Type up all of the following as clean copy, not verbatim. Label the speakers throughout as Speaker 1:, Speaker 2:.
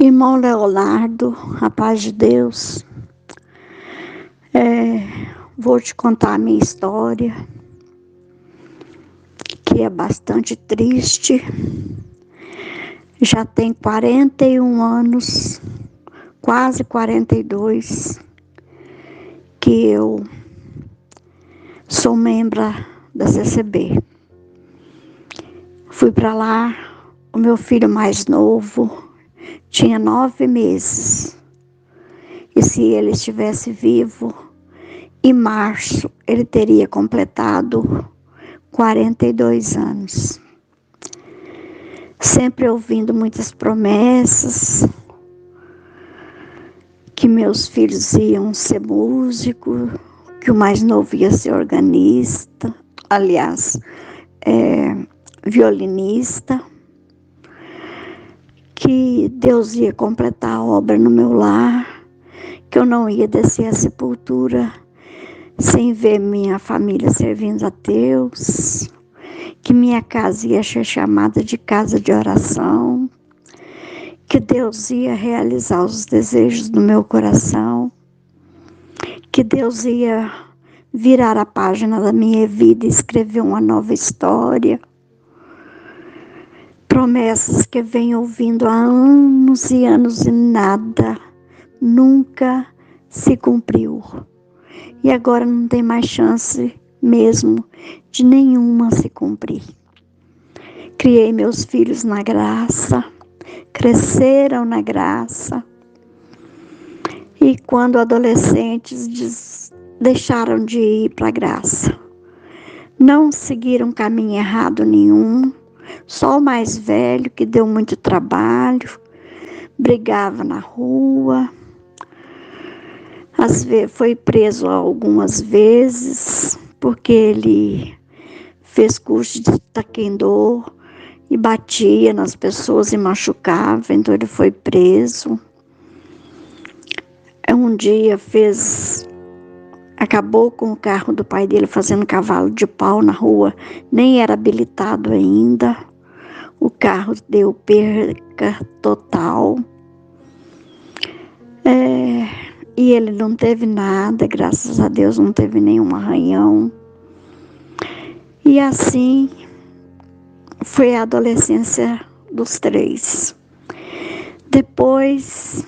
Speaker 1: Irmão Leonardo, a paz de Deus, vou te contar a minha história, que é bastante triste. Já tem 41 anos, quase 42, que eu sou membro da CCB. Fui para lá, o meu filho mais novo tinha 9 meses. E se ele estivesse vivo, em março ele teria completado 42 anos. Sempre ouvindo muitas promessas, que meus filhos iam ser músicos, que o mais novo ia ser organista, violinista, que Deus ia completar a obra no meu lar, que eu não ia descer à sepultura sem ver minha família servindo a Deus, que minha casa ia ser chamada de casa de oração, que Deus ia realizar os desejos do meu coração, que Deus ia virar a página da minha vida e escrever uma nova história. Promessas que eu venho ouvindo há anos e anos e nada nunca se cumpriu. E agora não tem mais chance mesmo de nenhuma se cumprir. Criei meus filhos na graça, cresceram na graça. E quando adolescentes deixaram de ir para a graça. Não seguiram caminho errado nenhum, só o mais velho que deu muito trabalho, brigava na rua, foi preso algumas vezes, porque ele fez curso de taekwondo e batia nas pessoas e machucava, então ele foi preso. Um dia acabou com o carro do pai dele fazendo cavalo de pau na rua, nem era habilitado ainda. O carro deu perca total. E ele não teve nada, graças a Deus não teve nenhum arranhão. E assim foi a adolescência dos 3. Depois,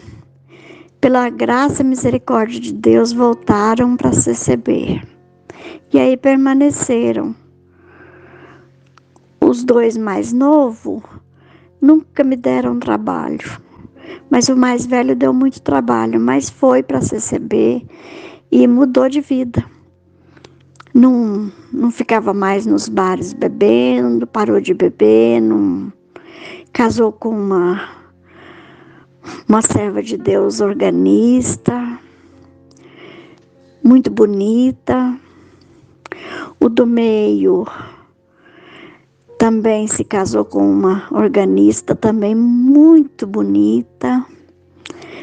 Speaker 1: pela graça e misericórdia de Deus, voltaram para a CCB. E aí permaneceram. Os 2 mais novos nunca me deram trabalho. Mas o mais velho deu muito trabalho, mas foi para a CCB e mudou de vida. Não ficava mais nos bares bebendo, parou de beber, casou com uma serva de Deus organista, muito bonita. O do meio também se casou com uma organista também muito bonita,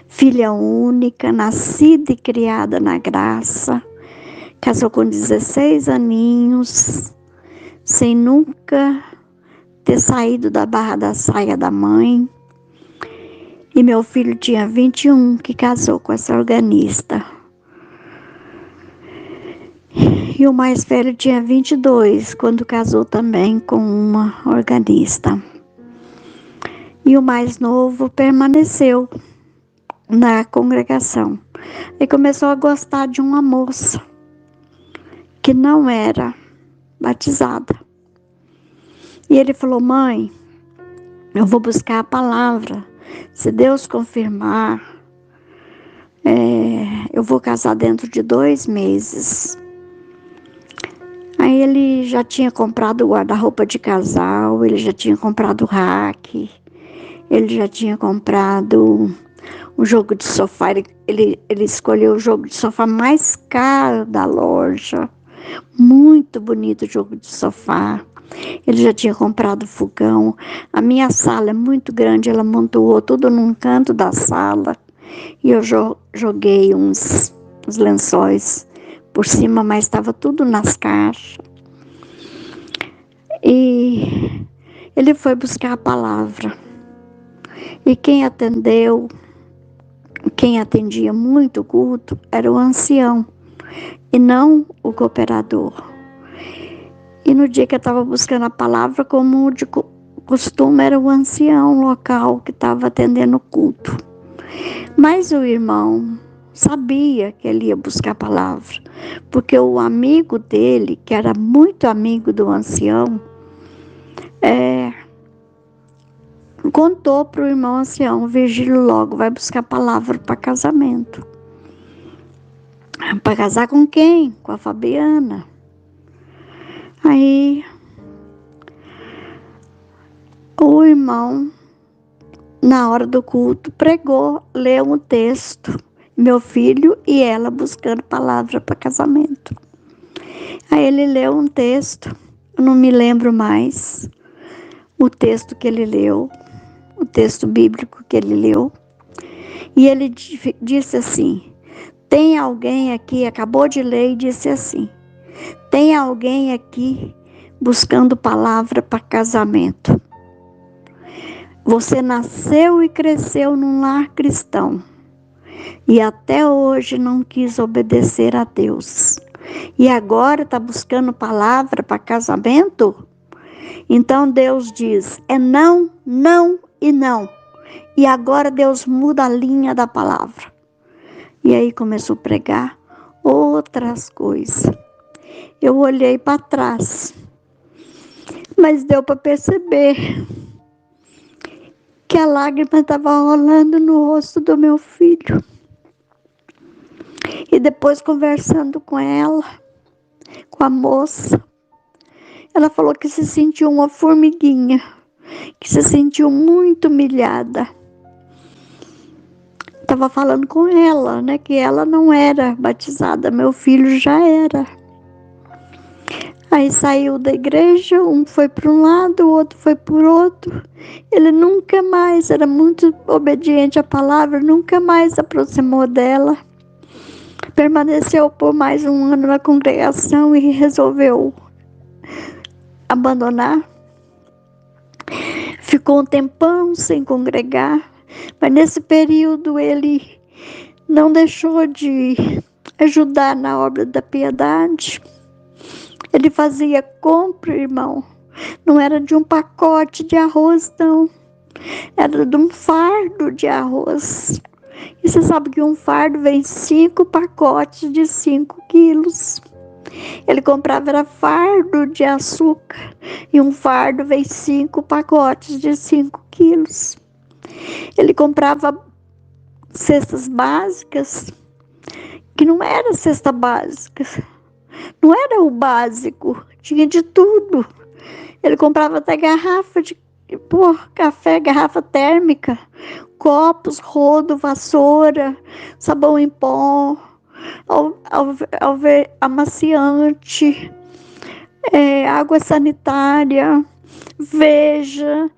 Speaker 1: filha única, nascida e criada na graça, casou com 16 aninhos, sem nunca ter saído da barra da saia da mãe. E meu filho tinha 21, que casou com essa organista. E o mais velho tinha 22, quando casou também com uma organista. E o mais novo permaneceu na congregação. E começou a gostar de uma moça que não era batizada. E ele falou: mãe, eu vou buscar a palavra. Se Deus confirmar, eu vou casar dentro de 2 meses. Aí ele já tinha comprado o guarda-roupa de casal, ele já tinha comprado o rack, ele já tinha comprado o jogo de sofá, ele escolheu o jogo de sofá mais caro da loja, muito bonito o jogo de sofá. Ele já tinha comprado fogão. A minha sala é muito grande, ela montou tudo num canto da sala e eu joguei uns lençóis por cima, mas estava tudo nas caixas. E ele foi buscar a palavra. E quem atendia muito o culto era o ancião e não o cooperador. E no dia que eu estava buscando a palavra, como de costume, era o ancião local que estava atendendo o culto. Mas o irmão sabia que ele ia buscar a palavra, porque o amigo dele, que era muito amigo do ancião, contou para o irmão ancião: Virgílio logo vai buscar a palavra para casamento. Para casar com quem? Com a Fabiana. Aí o irmão, na hora do culto, pregou, leu um texto, meu filho e ela buscando palavra para casamento. Aí ele leu um texto, eu não me lembro mais o texto que ele leu, o texto bíblico que ele leu, e ele disse assim: tem alguém aqui, acabou de ler e disse assim: tem alguém aqui buscando palavra para casamento. Você nasceu e cresceu num lar cristão e até hoje não quis obedecer a Deus. E agora está buscando palavra para casamento? Então Deus diz: é não, não e não. E agora Deus muda a linha da palavra. E aí começou a pregar outras coisas. Eu olhei para trás, mas deu para perceber que a lágrima estava rolando no rosto do meu filho. E depois, conversando com ela, com a moça, ela falou que se sentiu uma formiguinha, que se sentiu muito humilhada. Estava falando com ela, né, que ela não era batizada, meu filho já era. Aí saiu da igreja, um foi para um lado, o outro foi para o outro. Ele nunca mais, era muito obediente à palavra, nunca mais se aproximou dela. Permaneceu por mais um ano na congregação e resolveu abandonar. Ficou um tempão sem congregar, mas nesse período ele não deixou de ajudar na obra da piedade. Ele fazia compra, irmão. Não era de um pacote de arroz, não. Era de um fardo de arroz. E você sabe que um fardo vem 5 pacotes de 5 quilos. Ele comprava era fardo de açúcar. E um fardo vem 5 pacotes de 5 quilos. Ele comprava cestas básicas, que não era cesta básica. Não era o básico, tinha de tudo. Ele comprava até garrafa de café, garrafa térmica, copos, rodo, vassoura, sabão em pó, amaciante, água sanitária, veja,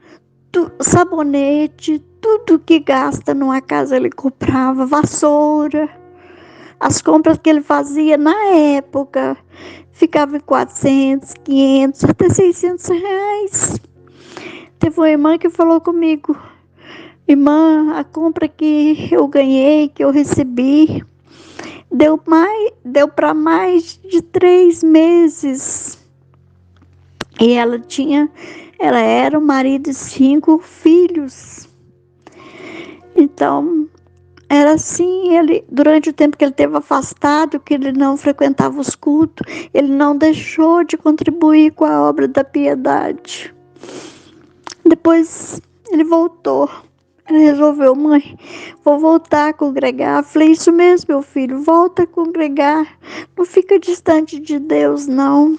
Speaker 1: sabonete, tudo que gasta numa casa ele comprava, vassoura. As compras que ele fazia na época ficavam em 400, 500, até 600 reais. Teve uma irmã que falou comigo: irmã, a compra que eu ganhei, que eu recebi, deu para mais de 3 meses. E ela era o marido de 5 filhos. Então, era assim, ele, durante o tempo que ele esteve afastado, que ele não frequentava os cultos, ele não deixou de contribuir com a obra da piedade. Depois ele voltou, ele resolveu: mãe, vou voltar a congregar. Eu falei: isso mesmo, meu filho, volta a congregar, não fica distante de Deus, não.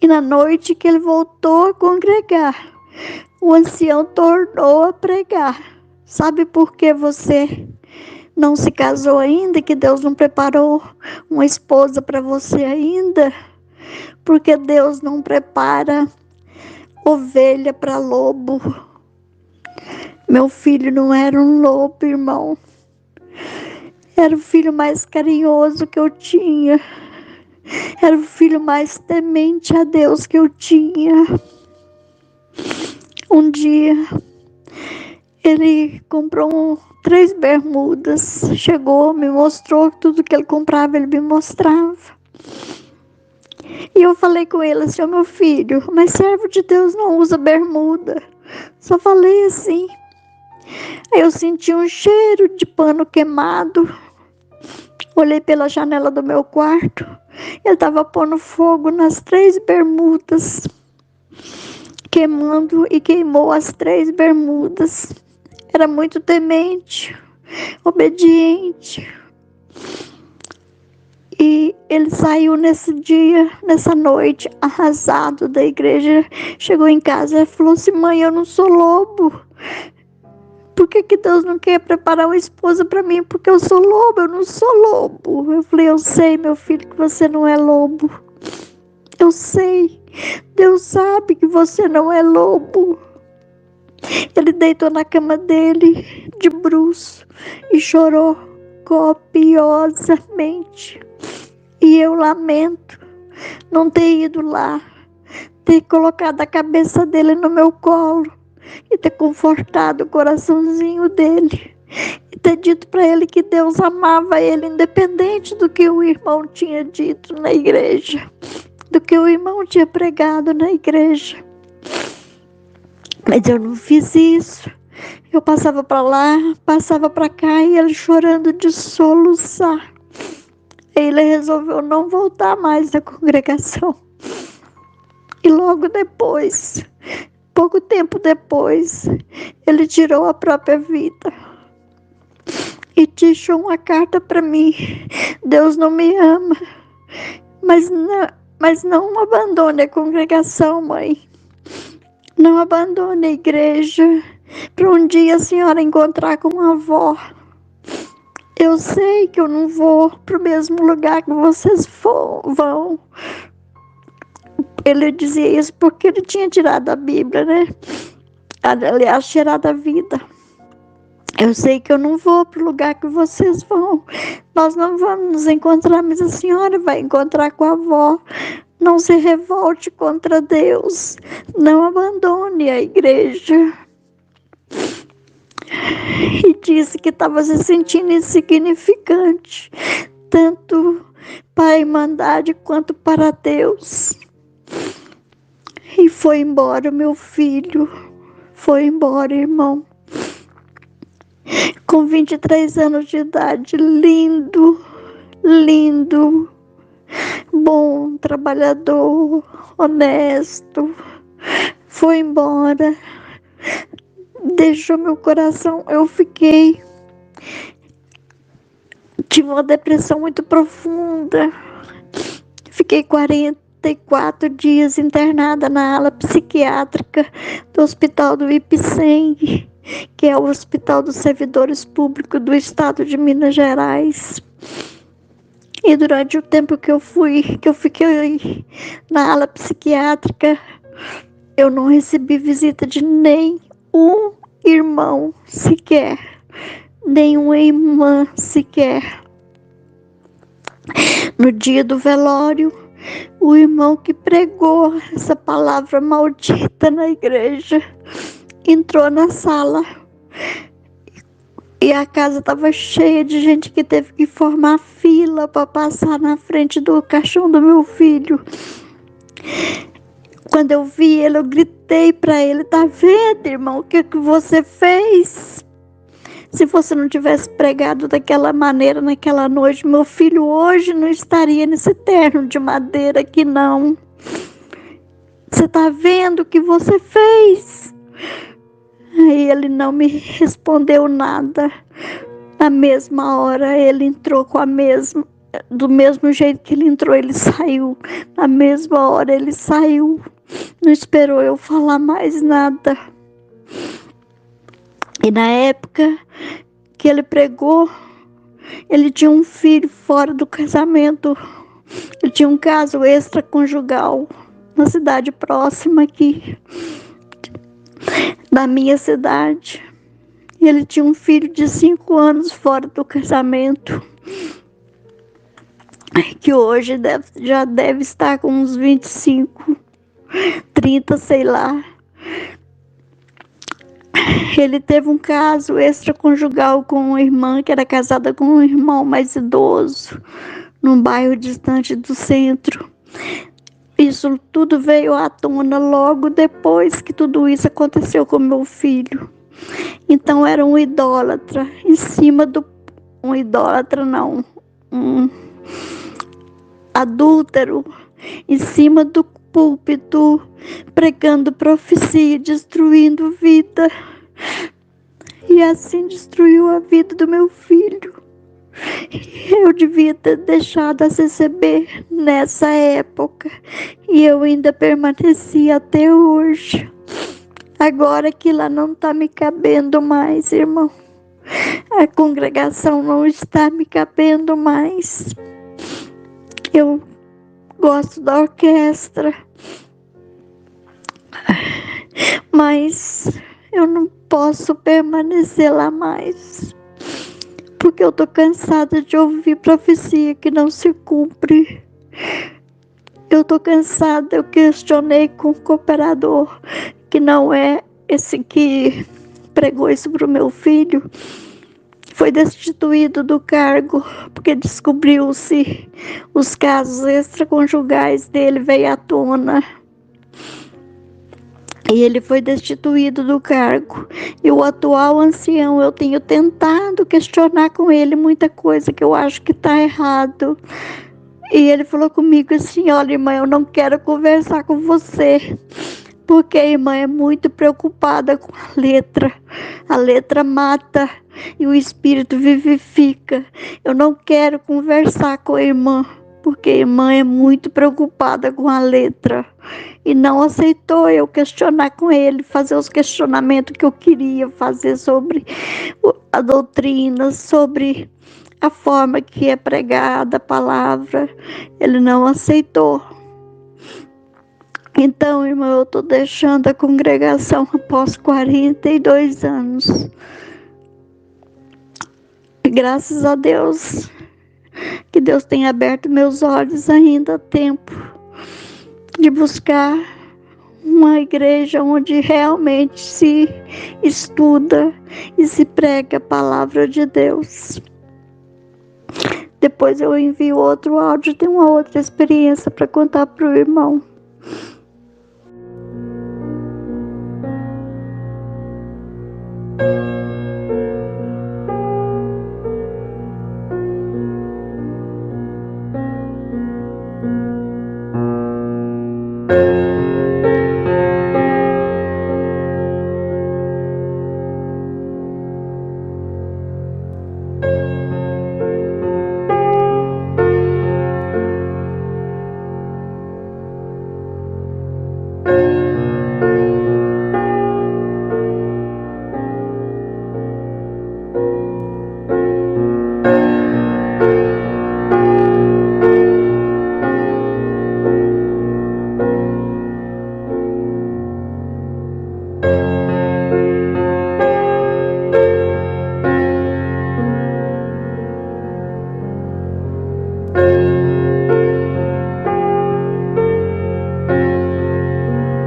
Speaker 1: E na noite que ele voltou a congregar, o ancião tornou a pregar. Sabe por que você não se casou ainda, que Deus não preparou uma esposa para você ainda? Porque Deus não prepara ovelha para lobo. Meu filho não era um lobo, irmão. Era o filho mais carinhoso que eu tinha. Era o filho mais temente a Deus que eu tinha. Um dia, Ele comprou 3 bermudas, chegou, me mostrou tudo que ele comprava, ele me mostrava. E eu falei com ele assim: meu filho, mas servo de Deus não usa bermuda. Só falei assim. Aí eu senti um cheiro de pano queimado. Olhei pela janela do meu quarto. Ele estava pondo fogo nas 3 bermudas, queimando, e queimou as 3 bermudas. Era muito temente, obediente. E ele saiu nesse dia, nessa noite, arrasado da igreja. Chegou em casa e falou assim: mãe, eu não sou lobo. Por que Deus não quer preparar uma esposa para mim? Porque eu sou lobo, eu não sou lobo. Eu falei: eu sei, meu filho, que você não é lobo. Eu sei. Deus sabe que você não é lobo. Ele deitou na cama dele, de bruços, e chorou copiosamente. E eu lamento não ter ido lá, ter colocado a cabeça dele no meu colo e ter confortado o coraçãozinho dele e ter dito para ele que Deus amava ele, independente do que o irmão tinha dito na igreja, do que o irmão tinha pregado na igreja. Mas eu não fiz isso. Eu passava para lá, passava para cá, e ele chorando de soluçar. Ele resolveu não voltar mais à congregação. E logo depois, pouco tempo depois, ele tirou a própria vida e deixou uma carta para mim: Deus não me ama, mas não abandone a congregação, mãe. Não abandone a igreja, para um dia a senhora encontrar com a avó. Eu sei que eu não vou para o mesmo lugar que vocês vão. Ele dizia isso porque ele tinha tirado a Bíblia, né? Aliás, tirado a vida. Eu sei que eu não vou para o lugar que vocês vão. Nós não vamos nos encontrar, mas a senhora vai encontrar com a avó. Não se revolte contra Deus. Não abandone a igreja. E disse que estava se sentindo insignificante, tanto para a Irmandade quanto para Deus. E foi embora, meu filho. Foi embora, irmão. Com 23 anos de idade. Lindo, lindo, bom, trabalhador, honesto. Foi embora. Deixou meu coração. Tive uma depressão muito profunda. Fiquei 44 dias internada na ala psiquiátrica do Hospital do Ipiceng, que é o Hospital dos Servidores Públicos do Estado de Minas Gerais. E durante o tempo que eu fiquei na ala psiquiátrica, eu não recebi visita de nenhum irmão sequer, nenhuma irmã sequer. No dia do velório, o irmão que pregou essa palavra maldita na igreja entrou na sala e a casa estava cheia de gente que teve que formar fila para passar na frente do caixão do meu filho. Quando eu vi ele, eu gritei para ele: tá vendo, irmão, o que você fez? Se você não tivesse pregado daquela maneira naquela noite, meu filho hoje não estaria nesse terno de madeira aqui, não. Você tá vendo o que você fez? Aí ele não me respondeu nada. Na mesma hora ele entrou do mesmo jeito que ele entrou, ele saiu. Na mesma hora ele saiu. Não esperou eu falar mais nada. E na época que ele pregou, ele tinha um filho fora do casamento. Ele tinha um caso extraconjugal na cidade próxima aqui da minha cidade. E ele tinha um filho de 5 anos fora do casamento, que hoje já deve estar com uns 25, 30, sei lá. Ele teve um caso extraconjugal com uma irmã que era casada com um irmão mais idoso, num bairro distante do centro. Isso tudo veio à tona logo depois que tudo isso aconteceu com meu filho. Então era um idólatra em cima do... Um idólatra não, um adúltero em cima do púlpito, pregando profecia, destruindo vida. E assim destruiu a vida do meu filho. Eu devia ter deixado a receber nessa época. E eu ainda permaneci até hoje. Agora que lá não está me cabendo mais, irmão. A congregação não está me cabendo mais. Eu gosto da orquestra, mas eu não posso permanecer lá mais, porque eu estou cansada de ouvir profecia que não se cumpre. Eu estou cansada, eu questionei com o cooperador, que não é esse que pregou isso para o meu filho, foi destituído do cargo, porque descobriu-se os casos extraconjugais dele, veio à tona. E ele foi destituído do cargo. E o atual ancião, eu tenho tentado questionar com ele muita coisa que eu acho que está errado. E ele falou comigo assim: olha, irmã, eu não quero conversar com você, porque a irmã é muito preocupada com a letra. A letra mata e o espírito vivifica. Eu não quero conversar com a irmã, porque a irmã é muito preocupada com a letra. E não aceitou eu questionar com ele, fazer os questionamentos que eu queria fazer sobre a doutrina, sobre a forma que é pregada a palavra. Ele não aceitou. Então, irmão, eu estou deixando a congregação após 42 anos. E graças a Deus, que Deus tenha aberto meus olhos ainda a tempo de buscar uma igreja onde realmente se estuda e se prega a palavra de Deus. Depois eu envio outro áudio, tem uma outra experiência para contar para o irmão.